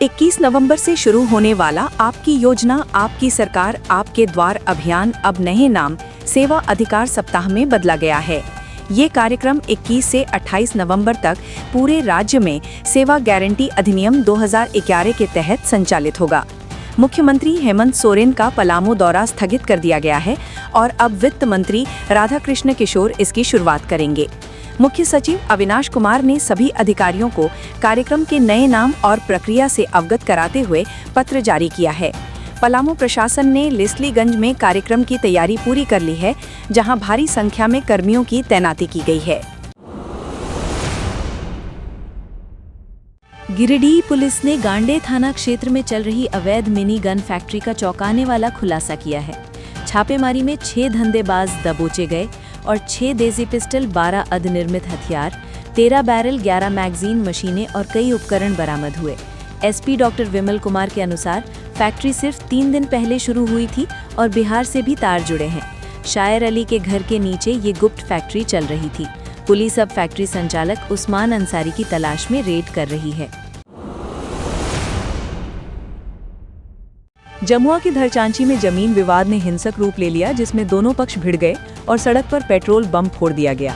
21 नवंबर से शुरू होने वाला आपकी योजना आपकी सरकार आपके द्वार अभियान अब नए नाम सेवा अधिकार सप्ताह में बदला गया है। ये कार्यक्रम 21 से 28 नवंबर तक पूरे राज्य में सेवा गारंटी अधिनियम 2011 के तहत संचालित होगा। मुख्यमंत्री हेमंत सोरेन का पलामू दौरा स्थगित कर दिया गया है और अब वित्त मंत्री राधाकृष्ण किशोर इसकी शुरुआत करेंगे। मुख्य सचिव अविनाश कुमार ने सभी अधिकारियों को कार्यक्रम के नए नाम और प्रक्रिया से अवगत कराते हुए पत्र जारी किया है। पलामू प्रशासन ने लिस्लीगंज में कार्यक्रम की तैयारी पूरी कर ली है, जहां भारी संख्या में कर्मियों की तैनाती की गई है। गिरिडीह पुलिस ने गांडे थाना क्षेत्र में चल रही अवैध मिनी गन फैक्ट्री का चौंकाने वाला खुलासा किया है। छापेमारी में 6 धंधेबाज दबोचे गए और 6 देसी पिस्टल, 12 अर्धनिर्मित हथियार, 13 बैरल, 11 मैगजीन, मशीनें और कई उपकरण बरामद हुए। एसपी डॉक्टर विमल कुमार के अनुसार फैक्ट्री सिर्फ 3 दिन पहले शुरू हुई थी और बिहार से भी तार जुड़े हैं। शायर अली के घर के नीचे ये गुप्त फैक्ट्री चल रही थी। पुलिस अब फैक्ट्री संचालक उस्मान अंसारी की तलाश में रेड कर रही है। जमुआ की धरचांची में जमीन विवाद ने हिंसक रूप ले लिया, जिसमें दोनों पक्ष भिड़ गए और सड़क पर पेट्रोल बम फोड़ दिया गया।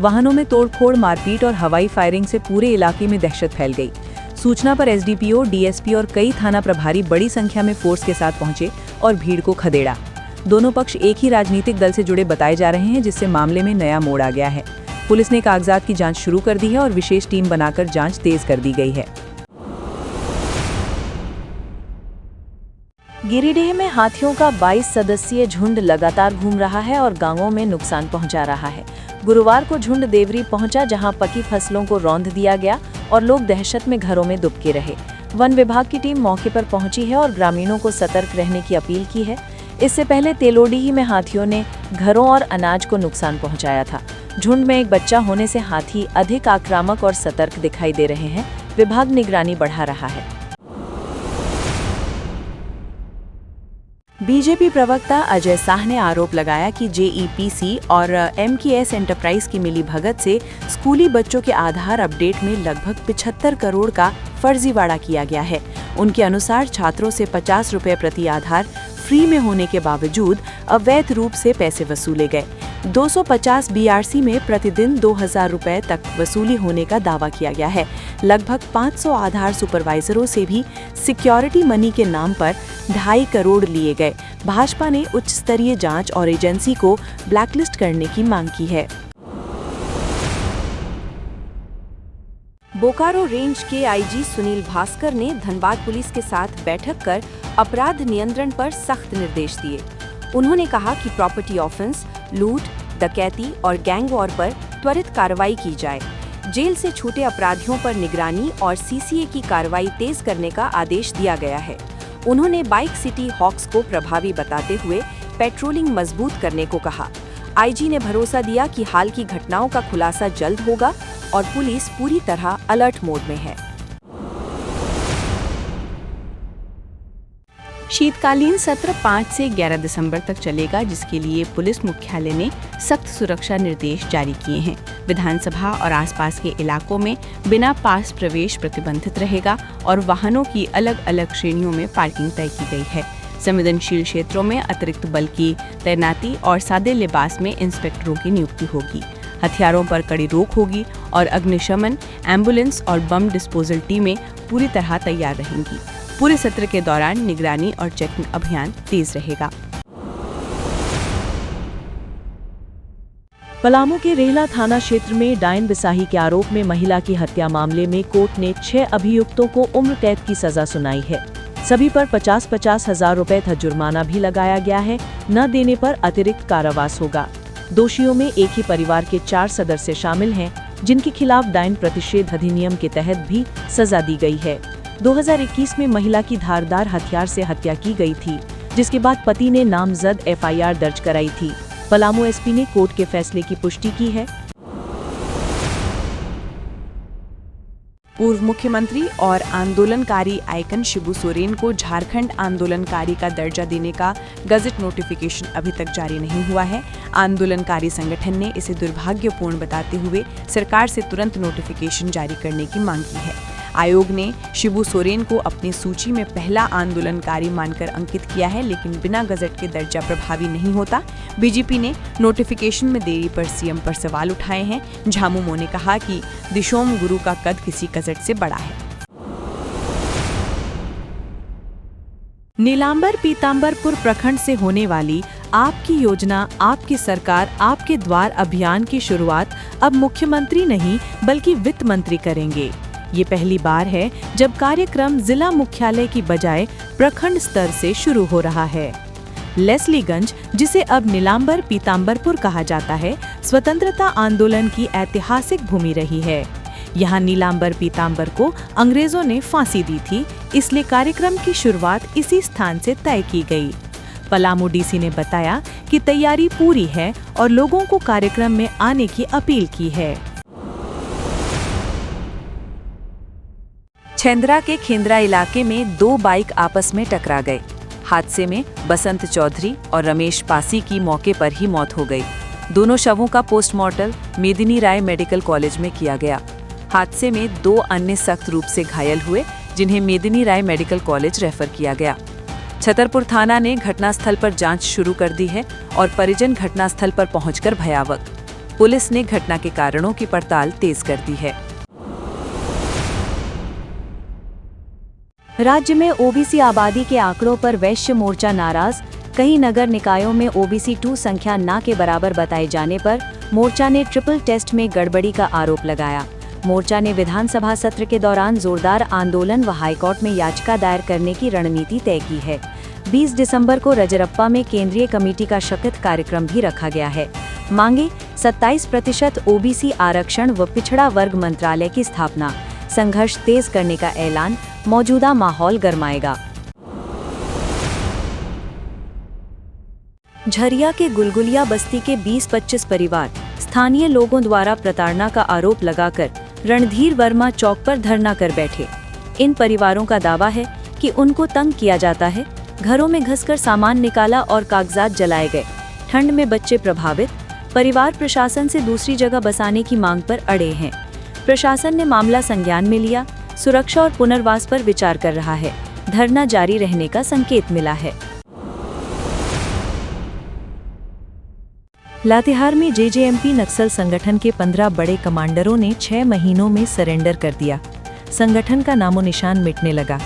वाहनों में तोड़फोड़, मारपीट और हवाई फायरिंग से पूरे इलाके में दहशत फैल गई। सूचना पर एसडीपीओ, डीएसपी और कई थाना प्रभारी बड़ी संख्या में फोर्स के साथ पहुंचे और भीड़ को खदेड़ा। दोनों पक्ष एक ही राजनीतिक दल से जुड़े बताए जा रहे हैं, जिससे मामले में नया मोड़ आ गया है। पुलिस ने कागजात की जांच शुरू कर दी है और विशेष टीम बनाकर जांच तेज कर दी गई है। गिरिडीह में हाथियों का 22 सदस्यीय झुंड लगातार घूम रहा है और गांवों में नुकसान पहुंचा रहा है। गुरुवार को झुंड देवरी पहुंचा, जहां पकी फसलों को रौंद दिया गया और लोग दहशत में घरों में दुबके रहे। वन विभाग की टीम मौके पर पहुंची है और ग्रामीणों को सतर्क रहने की अपील की है। इससे पहले तेलोडीह में हाथियों ने घरों और अनाज को नुकसान पहुंचाया था। झुंड में एक बच्चा होने से हाथी अधिक आक्रामक और सतर्क दिखाई दे रहे हैं। विभाग निगरानी बढ़ा रहा है। बीजेपी प्रवक्ता अजय शाह ने आरोप लगाया कि जेईपीसी और एमकेएस एंटरप्राइज की मिलीभगत से स्कूली बच्चों के आधार अपडेट में लगभग 75 करोड़ का फर्जीवाड़ा किया गया है। उनके अनुसार छात्रों से 50 रुपए प्रति आधार फ्री में होने के बावजूद अवैध रूप से पैसे वसूले गए। 250 बीआरसी में प्रतिदिन 2000 रुपए तक वसूली होने का दावा किया गया है। लगभग 500 आधार सुपरवाइजरों से भी सिक्योरिटी मनी के नाम पर 2.5 करोड़ लिए गए। भाजपा ने उच्च स्तरीय जांच और एजेंसी को ब्लैकलिस्ट करने की मांग की है। बोकारो रेंज के आईजी सुनील भास्कर ने धनबाद पुलिस के साथ बैठक कर अपराध नियंत्रण पर सख्त निर्देश दिए। उन्होंने कहा कि प्रॉपर्टी ऑफेंस, लूट, डकैती और गैंग वॉर पर त्वरित कार्रवाई की जाए। जेल से छूटे अपराधियों पर निगरानी और सीसीए की कार्रवाई तेज करने का आदेश दिया गया है। उन्होंने बाइक सिटी हॉक्स को प्रभावी बताते हुए पेट्रोलिंग मजबूत करने को कहा। आईजी ने भरोसा दिया कि हाल की घटनाओं का खुलासा जल्द होगा और पुलिस पूरी तरह अलर्ट मोड में है। शीतकालीन सत्र 5 से 11 दिसंबर तक चलेगा, जिसके लिए पुलिस मुख्यालय ने सख्त सुरक्षा निर्देश जारी किए हैं। विधानसभा और आसपास के इलाकों में बिना पास प्रवेश प्रतिबंधित रहेगा और वाहनों की अलग अलग श्रेणियों में पार्किंग तय की गई है। संवेदनशील क्षेत्रों में अतिरिक्त बल की तैनाती और सादे लिबास में इंस्पेक्टरों की नियुक्ति होगी। हथियारों पर कड़ी रोक होगी और अग्निशमन, एम्बुलेंस और बम डिस्पोजल टीमें पूरी तरह तैयार रहेंगी। पूरे सत्र के दौरान निगरानी और चेकिंग अभियान तेज रहेगा। पलामू के रेहला थाना क्षेत्र में डायन बिसाही के आरोप में महिला की हत्या मामले में कोर्ट ने 6 अभियुक्तों को उम्र कैद की सजा सुनाई है। सभी पर 50-50 हजार रुपए तक जुर्माना भी लगाया गया है। न देने पर अतिरिक्त कारावास होगा। दोषियों में एक ही परिवार के 4 सदस्य शामिल हैं, जिनके खिलाफ डायन प्रतिषेध अधिनियम के तहत भी सजा दी गई है। 2021 में महिला की धारदार हथियार से हत्या की गई थी, जिसके बाद पति ने नामजद एफआईआर दर्ज कराई थी। पलामू एसपी ने कोर्ट के फैसले की पुष्टि की है। पूर्व मुख्यमंत्री और आंदोलनकारी आइकन शिबू सोरेन को झारखंड आंदोलनकारी का दर्जा देने का गजट नोटिफिकेशन अभी तक जारी नहीं हुआ है। आंदोलनकारी संगठन ने इसे दुर्भाग्यपूर्ण बताते हुए सरकार से तुरंत नोटिफिकेशन जारी करने की मांग की है। आयोग ने शिबू सोरेन को अपनी सूची में पहला आंदोलनकारी मानकर अंकित किया है, लेकिन बिना गजट के दर्जा प्रभावी नहीं होता। बीजेपी ने नोटिफिकेशन में देरी पर सीएम पर सवाल उठाए हैं। झामुमो ने कहा कि दिशोम गुरु का कद किसी गजट से बड़ा है। नीलांबर पीतांबरपुर प्रखंड से होने वाली आपकी योजना आपकी सरकार आपके द्वार अभियान की शुरुआत अब मुख्यमंत्री नहीं बल्कि वित्त मंत्री करेंगे। ये पहली बार है जब कार्यक्रम जिला मुख्यालय की बजाय प्रखंड स्तर से शुरू हो रहा है। लेस्लीगंज, जिसे अब नीलांबर पीतांबरपुर कहा जाता है, स्वतंत्रता आंदोलन की ऐतिहासिक भूमि रही है। यहाँ नीलांबर पीतांबर को अंग्रेजों ने फांसी दी थी, इसलिए कार्यक्रम की शुरुआत इसी स्थान से तय की गई। पलामू डीसी ने बताया कि तैयारी पूरी है और लोगों को कार्यक्रम में आने की अपील की है। छेंद्रा के खेंद्रा इलाके में 2 बाइक आपस में टकरा गए। हादसे में बसंत चौधरी और रमेश पासी की मौके पर ही मौत हो गई। दोनों शवों का पोस्टमार्टम मेदिनी राय मेडिकल कॉलेज में किया गया। हादसे में 2 अन्य सख्त रूप से घायल हुए, जिन्हें मेदिनी राय मेडिकल कॉलेज रेफर किया गया। छतरपुर थाना ने घटनास्थल पर जांच शुरू कर दी है और परिजन घटनास्थल पर पहुंचकर भयावक। पुलिस ने घटना के कारणों की पड़ताल तेज कर दी है। राज्य में ओबीसी आबादी के आंकड़ों पर वैश्य मोर्चा नाराज। कई नगर निकायों में ओबीसी 2 संख्या ना के बराबर बताए जाने पर मोर्चा ने ट्रिपल टेस्ट में गड़बड़ी का आरोप लगाया। मोर्चा ने विधानसभा सत्र के दौरान जोरदार आंदोलन व हाईकोर्ट में याचिका दायर करने की रणनीति तय की है। 20 दिसंबर को रजरप्पा में केंद्रीय कमेटी का शपथ कार्यक्रम भी रखा गया है। मांगे 27% ओबीसी आरक्षण व पिछड़ा वर्ग मंत्रालय की स्थापना। संघर्ष तेज करने का ऐलान। मौजूदा माहौल गरमाएगा। झरिया के गुलगुलिया बस्ती के 20-25 परिवार स्थानीय लोगों द्वारा प्रताड़ना का आरोप लगाकर रणधीर वर्मा चौक पर धरना कर बैठे। इन परिवारों का दावा है कि उनको तंग किया जाता है, घरों में घुसकर सामान निकाला और कागजात जलाए गए। ठंड में बच्चे प्रभावित। परिवार प्रशासन से दूसरी जगह बसाने की मांग पर अड़े हैं। प्रशासन ने मामला संज्ञान में लिया, सुरक्षा और पुनर्वास पर विचार कर रहा है। धरना जारी रहने का संकेत मिला है। लातेहार में जेजेएमपी नक्सल संगठन के 15 बड़े कमांडरों ने 6 महीनों में सरेंडर कर दिया। संगठन का नामो निशान मिटने लगा।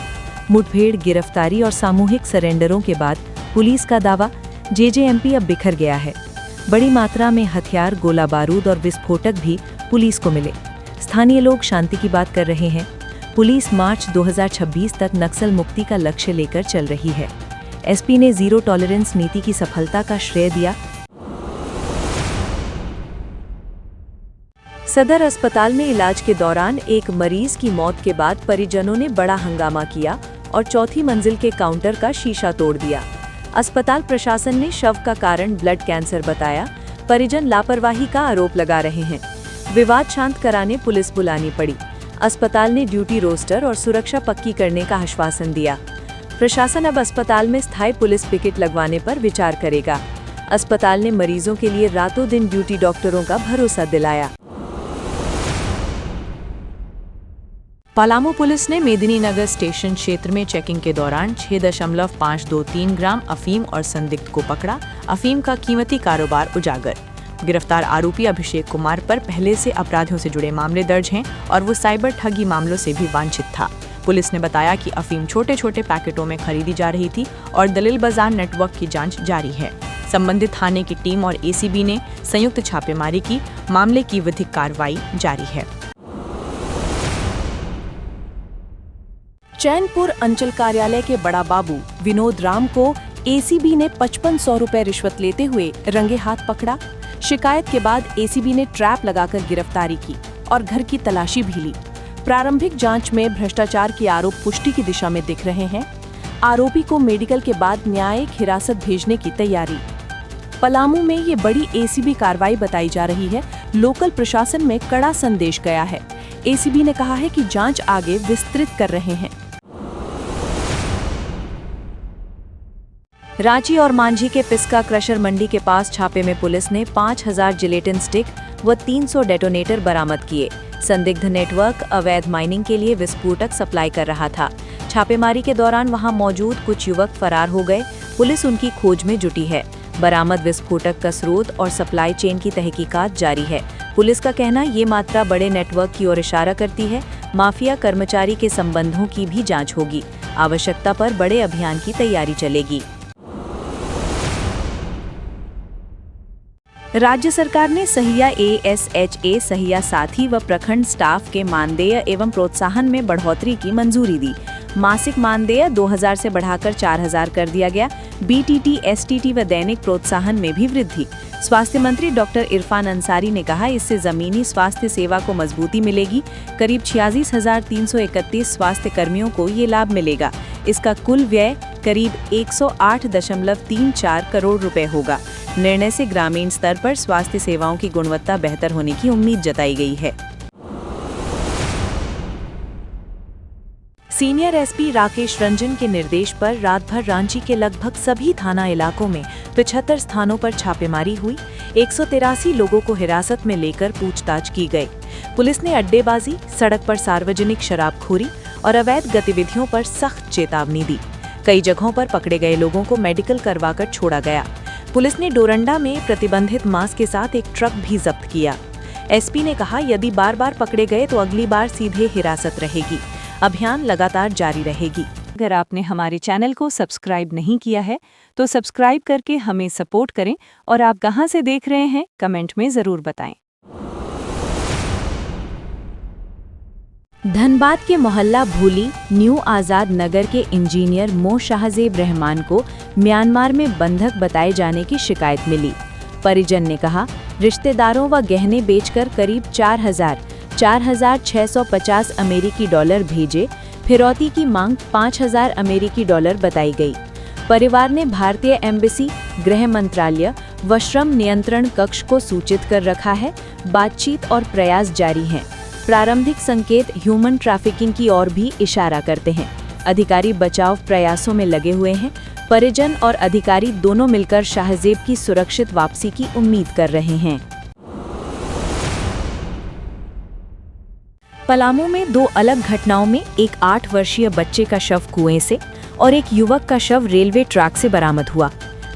मुठभेड़, गिरफ्तारी और सामूहिक सरेंडरों के बाद पुलिस का दावा, जेजेएमपी अब बिखर गया है। बड़ी मात्रा में हथियार, गोला बारूद और विस्फोटक भी पुलिस को मिले। स्थानीय लोग शांति की बात कर रहे हैं। पुलिस मार्च 2026 तक नक्सल मुक्ति का लक्ष्य लेकर चल रही है। एसपी ने जीरो टॉलरेंस नीति की सफलता का श्रेय दिया। सदर अस्पताल में इलाज के दौरान एक मरीज की मौत के बाद परिजनों ने बड़ा हंगामा किया और 4थी मंजिल के काउंटर का शीशा तोड़ दिया। अस्पताल प्रशासन ने शव का कारण ब्लड कैंसर बताया। परिजन लापरवाही का आरोप लगा रहे हैं। विवाद शांत कराने पुलिस बुलानी पड़ी। अस्पताल ने ड्यूटी रोस्टर और सुरक्षा पक्की करने का आश्वासन दिया। प्रशासन अब अस्पताल में स्थायी पुलिस पिकेट लगवाने पर विचार करेगा। अस्पताल ने मरीजों के लिए रातों दिन ड्यूटी डॉक्टरों का भरोसा दिलाया। पलामू पुलिस ने मेदिनीनगर स्टेशन क्षेत्र में चेकिंग के दौरान 6.523 ग्राम अफीम और संदिग्ध को पकड़ा। अफीम का कीमती कारोबार उजागर। गिरफ्तार आरोपी अभिषेक कुमार पर पहले से अपराधियों से जुड़े मामले दर्ज हैं और वो साइबर ठगी मामलों से भी वांछित था। पुलिस ने बताया कि अफीम छोटे छोटे पैकेटों में खरीदी जा रही थी और दलील बाजार नेटवर्क की जांच जारी है। संबंधित थाने की टीम और एसीबी ने संयुक्त छापेमारी की। मामले की विधिक कार्रवाई जारी है। चैनपुर अंचल कार्यालय के बड़ा बाबू विनोद राम को एसीबी ने 5500 रुपए रिश्वत लेते हुए रंगे हाथ पकड़ा। शिकायत के बाद एसीबी ने ट्रैप लगाकर गिरफ्तारी की और घर की तलाशी भी ली। प्रारंभिक जांच में भ्रष्टाचार के आरोप पुष्टि की दिशा में दिख रहे हैं। आरोपी को मेडिकल के बाद न्यायिक हिरासत भेजने की तैयारी। पलामू में ये बड़ी एसीबी कार्रवाई बताई जा रही है। लोकल प्रशासन में कड़ा संदेश गया है। एसीबी ने कहा है कि जांच आगे विस्तृत कर रहे हैं। रांची और मांझी के पिस्का क्रशर मंडी के पास छापे में पुलिस ने 5000 जिलेटिन स्टिक व 300 डेटोनेटर बरामद किए। संदिग्ध नेटवर्क अवैध माइनिंग के लिए विस्फोटक सप्लाई कर रहा था। छापेमारी के दौरान वहां मौजूद कुछ युवक फरार हो गए। पुलिस उनकी खोज में जुटी है। बरामद विस्फोटक का स्रोत और सप्लाई चेन की तहकीकात जारी है। पुलिस का कहना ये मात्रा बड़े नेटवर्क की ओर इशारा करती है। माफिया कर्मचारी के संबंधों की भी जांच होगी। आवश्यकता पर बड़े अभियान की तैयारी चलेगी। राज्य सरकार ने सहिया ASHA सहिया साथी व प्रखंड स्टाफ के मानदेय एवं प्रोत्साहन में बढ़ोतरी की मंजूरी दी। मासिक मानदेय 2000 से बढ़ाकर 4000 कर दिया गया। BTT, STT व दैनिक प्रोत्साहन में भी वृद्धि। स्वास्थ्य मंत्री डॉक्टर इरफान अंसारी ने कहा, इससे जमीनी स्वास्थ्य सेवा को मजबूती मिलेगी। करीब 86,331 स्वास्थ्य कर्मियों को ये लाभ मिलेगा। इसका कुल व्यय करीब 108.34 करोड़ रुपए होगा। निर्णय से ग्रामीण स्तर पर स्वास्थ्य सेवाओं की गुणवत्ता बेहतर होने की उम्मीद जताई गई है। सीनियर SP राकेश रंजन के निर्देश पर रात भर रांची के लगभग सभी थाना इलाकों में 75 स्थानों पर छापेमारी हुई। 183 लोगों को हिरासत में लेकर पूछताछ की गई। पुलिस ने अड्डेबाजी, सड़क पर सार्वजनिक शराबखोरी और अवैध गतिविधियों पर सख्त चेतावनी दी। कई जगहों पर पकड़े गए लोगों को मेडिकल करवाकर छोड़ा गया। पुलिस ने डोरंडा में प्रतिबंधित मांस के साथ एक ट्रक भी जब्त किया। SP ने कहा, यदि बार बार पकड़े गए तो अगली बार सीधे हिरासत रहेगी। अभियान लगातार जारी रहेगी। अगर आपने हमारे चैनल को सब्सक्राइब नहीं किया है तो सब्सक्राइब करके हमें सपोर्ट करें और आप कहां से देख रहे हैं कमेंट में जरूर बताएं। धनबाद के मोहल्ला भूली न्यू आज़ाद नगर के इंजीनियर मोशाहजेब रहमान को म्यांमार में बंधक बताए जाने की शिकायत मिली। परिजन ने कहा, रिश्तेदारों व गहने बेचकर करीब 4,650 अमेरिकी डॉलर भेजे। फिरौती की मांग 5,000 अमेरिकी डॉलर बताई गई। परिवार ने भारतीय एम्बेसी, गृह मंत्रालय व श्रम नियंत्रण कक्ष को सूचित कर रखा है। बातचीत और प्रयास जारी हैं। प्रारंभिक संकेत ह्यूमन ट्रैफिकिंग की ओर भी इशारा करते हैं। अधिकारी बचाव प्रयासों में लगे हुए हैं। परिजन और अधिकारी दोनों मिलकर शाहजेब की सुरक्षित वापसी की उम्मीद कर रहे हैं। पलामू में 2 अलग घटनाओं में एक 8 वर्षीय बच्चे का शव कुएं से और एक युवक का शव रेलवे ट्रैक से बरामद हुआ।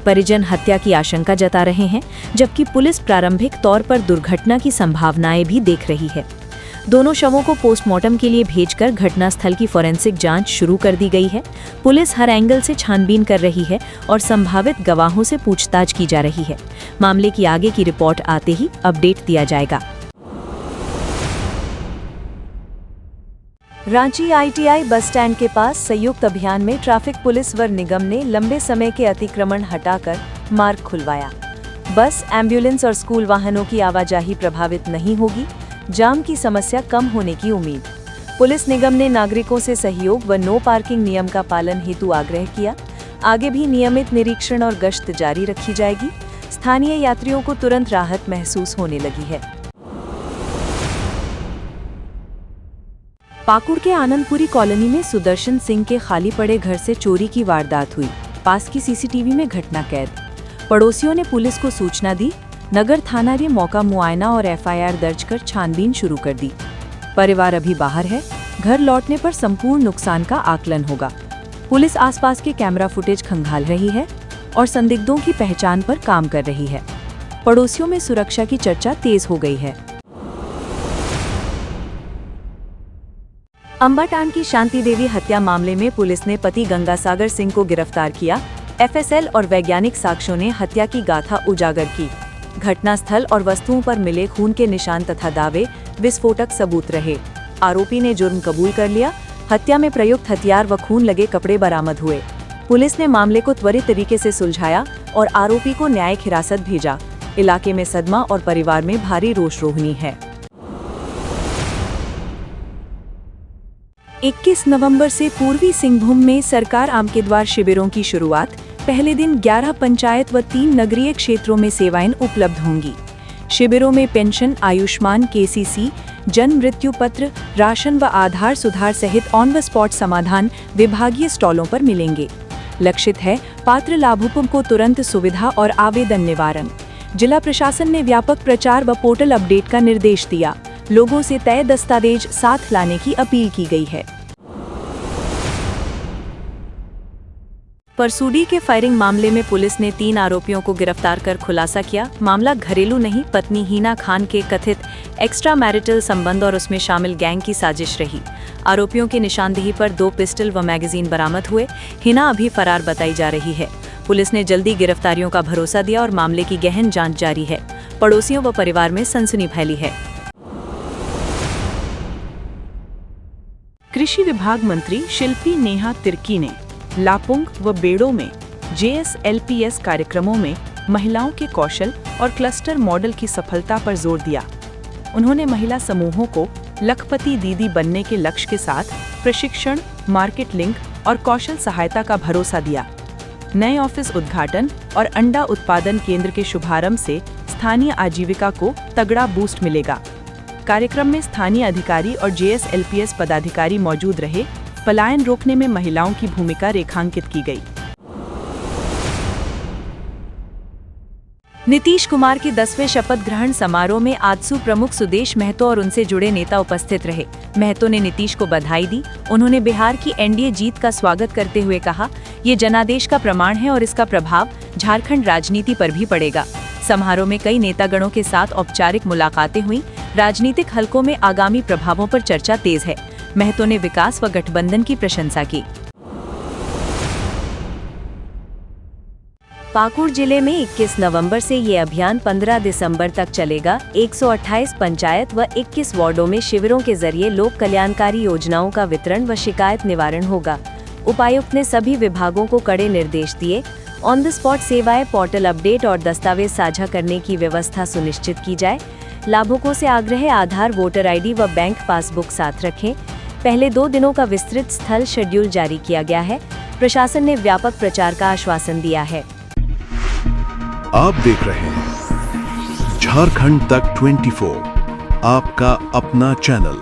परिजन हत्या की आशंका जता रहे हैं, जबकि पुलिस प्रारंभिक तौर पर दुर्घटना की संभावनाएं भी देख रही है। दोनों शवों को पोस्टमार्टम के लिए भेजकर घटनास्थल की फोरेंसिक जांच शुरू कर दी गई है। पुलिस हर एंगल से छानबीन कर रही है और संभावित गवाहों से पूछताछ की जा रही है। मामले की आगे की रिपोर्ट आते ही अपडेट दिया जाएगा। रांची ITI बस स्टैंड के पास संयुक्त अभियान में ट्रैफिक पुलिस व निगम ने लंबे समय के अतिक्रमण हटाकर मार्ग खुलवाया। बस, एम्बुलेंस और स्कूल वाहनों की आवाजाही प्रभावित नहीं होगी। जाम की समस्या कम होने की उम्मीद। पुलिस निगम ने नागरिकों से सहयोग व नो पार्किंग नियम का पालन हेतु आग्रह किया। आगे भी नियमित निरीक्षण और गश्त जारी रखी जाएगी। स्थानीय यात्रियों को तुरंत राहत महसूस होने लगी है। पाकुड़ के आनंदपुरी कॉलोनी में सुदर्शन सिंह के खाली पड़े घर से चोरी की वारदात हुई। पास की CCTV में घटना कैद। पड़ोसियों ने पुलिस को सूचना दी। नगर थाना ने मौका मुआयना और FIR दर्ज कर छानबीन शुरू कर दी। परिवार अभी बाहर है। घर लौटने पर संपूर्ण नुकसान का आकलन होगा। पुलिस आसपास के कैमरा फुटेज खंगाल रही है और संदिग्धों की पहचान पर काम कर रही है। पड़ोसियों में सुरक्षा की चर्चा तेज हो गई है। अंबाटान की शांति देवी हत्या मामले में पुलिस ने पति गंगासागर सिंह को गिरफ्तार किया। FSL और वैज्ञानिक साक्ष्यों ने हत्या की गाथा उजागर की। घटनास्थल और वस्तुओं पर मिले खून के निशान तथा दावे विस्फोटक सबूत रहे। आरोपी ने जुर्म कबूल कर लिया। हत्या में प्रयुक्त हथियार व खून लगे कपड़े बरामद हुए। पुलिस ने मामले को त्वरित तरीके से सुलझाया और आरोपी को न्यायिक हिरासत भेजा। इलाके में सदमा और परिवार में भारी रोष रोहनी है। 21 नवंबर से पूर्वी सिंहभूम में सरकार आम के द्वार शिविरों की शुरुआत। पहले दिन 11 पंचायत व 3 नगरीय क्षेत्रों में सेवाएं उपलब्ध होंगी। शिविरों में पेंशन, आयुष्मान, KCC, जन्म मृत्यु पत्र, राशन व आधार सुधार सहित ऑन द स्पॉट समाधान विभागीय स्टॉलों पर मिलेंगे। लक्षित है पात्र लाभुकों को तुरंत सुविधा और आवेदन निवारण। जिला प्रशासन ने व्यापक प्रचार व पोर्टल अपडेट का निर्देश दिया। लोगों से तय दस्तावेज साथ लाने की अपील की गई है। परसूडी के फायरिंग मामले में पुलिस ने 3 आरोपियों को गिरफ्तार कर खुलासा किया। मामला घरेलू नहीं, पत्नी हिना खान के कथित एक्स्ट्रा मैरिटल संबंध और उसमें शामिल गैंग की साजिश रही। आरोपियों की निशानदेही पर 2 पिस्टल व मैगजीन बरामद हुए। हिना अभी फरार बताई जा रही है। पुलिस ने जल्दी गिरफ्तारियों का भरोसा दिया और मामले की गहन जांच जारी है। पड़ोसियों व परिवार में सनसनी फैली है। कृषि विभाग मंत्री शिल्पी नेहा तिर्की ने लापुंग व बेड़ो में JSLPS कार्यक्रमों में महिलाओं के कौशल और क्लस्टर मॉडल की सफलता पर जोर दिया। उन्होंने महिला समूहों को लखपति दीदी बनने के लक्ष्य के साथ प्रशिक्षण, मार्केट लिंक और कौशल सहायता का भरोसा दिया। नए ऑफिस उद्घाटन और अंडा उत्पादन केंद्र के शुभारंभ से स्थानीय आजीविका को तगड़ा बूस्ट मिलेगा। कार्यक्रम में स्थानीय अधिकारी और JSLPS पदाधिकारी मौजूद रहे। पलायन रोकने में महिलाओं की भूमिका रेखांकित की गई। नीतीश कुमार के 10वें शपथ ग्रहण समारोह में आजसू प्रमुख सुदेश महतो और उनसे जुड़े नेता उपस्थित रहे। महतो ने नीतीश को बधाई दी। उन्होंने बिहार की NDA जीत का स्वागत करते हुए कहा, ये जनादेश का प्रमाण है और इसका प्रभाव झारखंड राजनीति पर भी पड़ेगा। समारोह में कई नेतागणों के साथ औपचारिक मुलाकातें हुई। राजनीतिक हलकों में आगामी प्रभावों पर चर्चा तेज है। महतो ने विकास व गठबंधन की प्रशंसा की। पाकुड़ जिले में 21 नवंबर से ये अभियान 15 दिसंबर तक चलेगा। 128 पंचायत व 21 वार्डों में शिविरों के जरिए लोक कल्याणकारी योजनाओं का वितरण व शिकायत निवारण होगा। उपायुक्त ने सभी विभागों को कड़े निर्देश दिए। ऑन द स्पॉट सेवाएं, पोर्टल अपडेट और दस्तावेज साझा करने की व्यवस्था सुनिश्चित की जाए। लाभुकों से आग्रह, आधार, वोटर ID व बैंक पासबुक साथ रखें। पहले 2 दिनों का विस्तृत स्थल शेड्यूल जारी किया गया है। प्रशासन ने व्यापक प्रचार का आश्वासन दिया है। आप देख रहे हैं झारखंड तक 24, आपका अपना चैनल।